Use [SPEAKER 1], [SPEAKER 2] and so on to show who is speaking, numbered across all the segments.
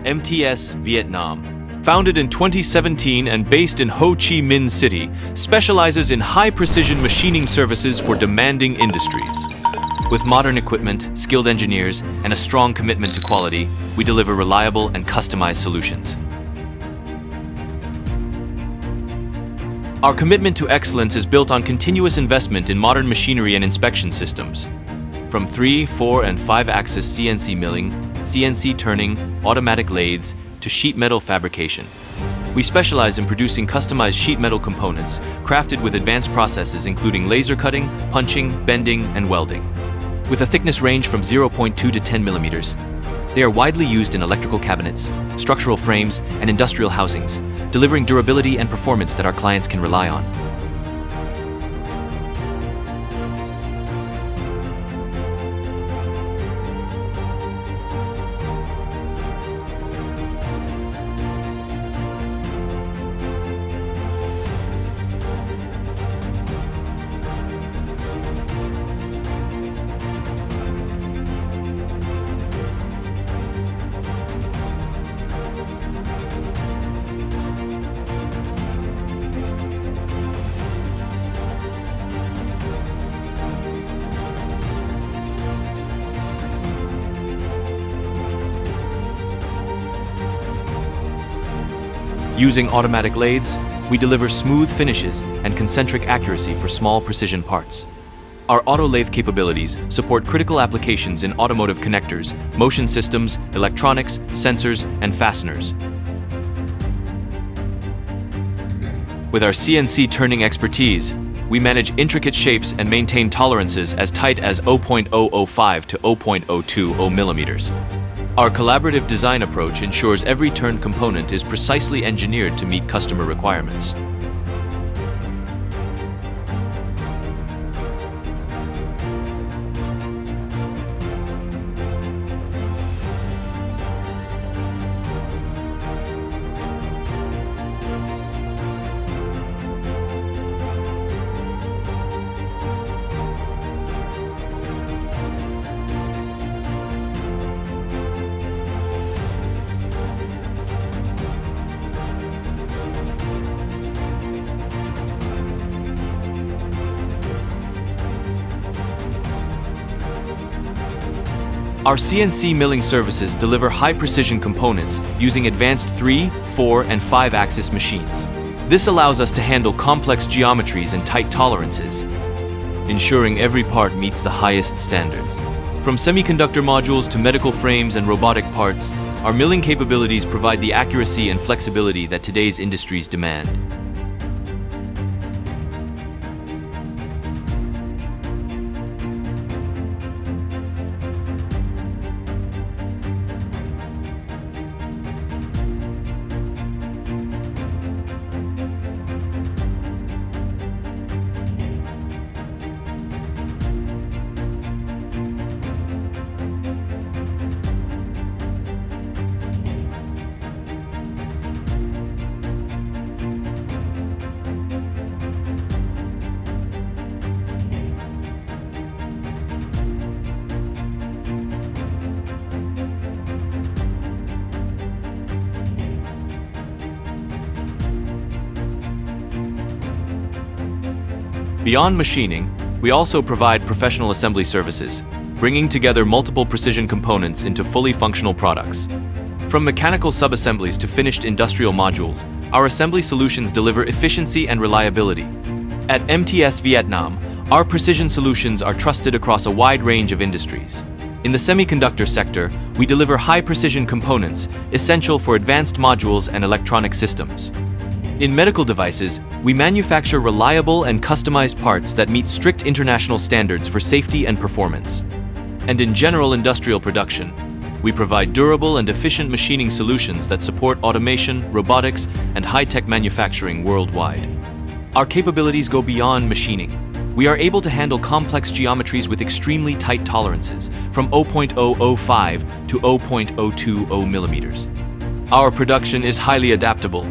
[SPEAKER 1] MTS, Vietnam. Founded in 2017 and based in Ho Chi Minh City, specializes in high-precision machining services for demanding industries. With modern equipment, skilled engineers, and a strong commitment to quality, we deliver reliable and customized solutions. Our commitment to excellence is built on continuous investment in modern machinery and inspection systems. From 3, 4, and 5-axis CNC milling, CNC turning, automatic lathes, to sheet metal fabrication. We specialize in producing customized sheet metal components, crafted with advanced processes including laser cutting, punching, bending, and welding. With a thickness range from 0.2 to 10 millimeters, they are widely used in electrical cabinets, structural frames, and industrial housings, delivering durability and performance that our clients can rely on. Using automatic lathes, we deliver smooth finishes and concentric accuracy for small precision parts. Our auto lathe capabilities support critical applications in automotive connectors, motion systems, electronics, sensors, and fasteners. With our CNC turning expertise, we manage intricate shapes and maintain tolerances as tight as 0.005 to 0.020 millimeters. Our collaborative design approach ensures every turned component is precisely engineered to meet customer requirements. Our CNC milling services deliver high-precision components using advanced 3, 4, and 5-axis machines. This allows us to handle complex geometries and tight tolerances, ensuring every part meets the highest standards. From semiconductor modules to medical frames and robotic parts, our milling capabilities provide the accuracy and flexibility that today's industries demand. Beyond machining, we also provide professional assembly services, bringing together multiple precision components into fully functional products. From mechanical subassemblies to finished industrial modules, our assembly solutions deliver efficiency and reliability. At MTS Vietnam, our precision solutions are trusted across a wide range of industries. In the semiconductor sector, we deliver high-precision components essential for advanced modules and electronic systems. In medical devices, we manufacture reliable and customized parts that meet strict international standards for safety and performance. And in general industrial production, we provide durable and efficient machining solutions that support automation, robotics, and high-tech manufacturing worldwide. Our capabilities go beyond machining. We are able to handle complex geometries with extremely tight tolerances, from 0.005 to 0.020 millimeters. Our production is highly adaptable,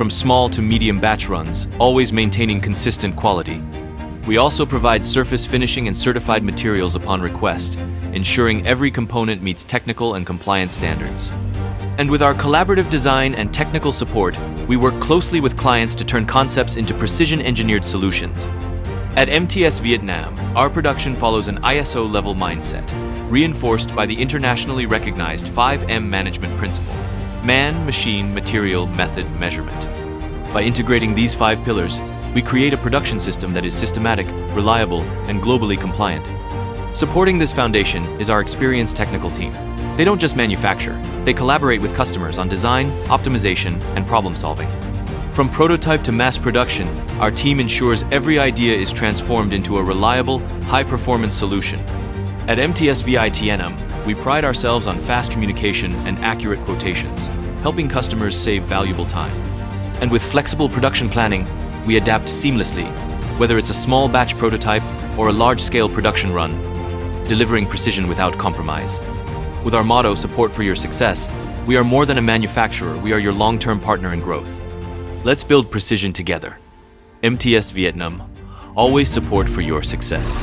[SPEAKER 1] from small to medium batch runs, always maintaining consistent quality. We also provide surface finishing and certified materials upon request, ensuring every component meets technical and compliance standards. And with our collaborative design and technical support, we work closely with clients to turn concepts into precision-engineered solutions. At MTS Vietnam, our production follows an ISO-level mindset, reinforced by the internationally recognized 5M management principle: man, machine, material, method, measurement. By integrating these 5 pillars, we create a production system that is systematic, reliable, and globally compliant. Supporting this foundation is our experienced technical team. They don't just manufacture, they collaborate with customers on design, optimization, and problem solving. From prototype to mass production, our team ensures every idea is transformed into a reliable, high-performance solution. At MTS Vietnam, we pride ourselves on fast communication and accurate quotations, helping customers save valuable time. And with flexible production planning, we adapt seamlessly, whether it's a small batch prototype or a large-scale production run, delivering precision without compromise. With our motto, support for your success, we are more than a manufacturer, we are your long-term partner in growth. Let's build precision together. MTS Vietnam, always support for your success.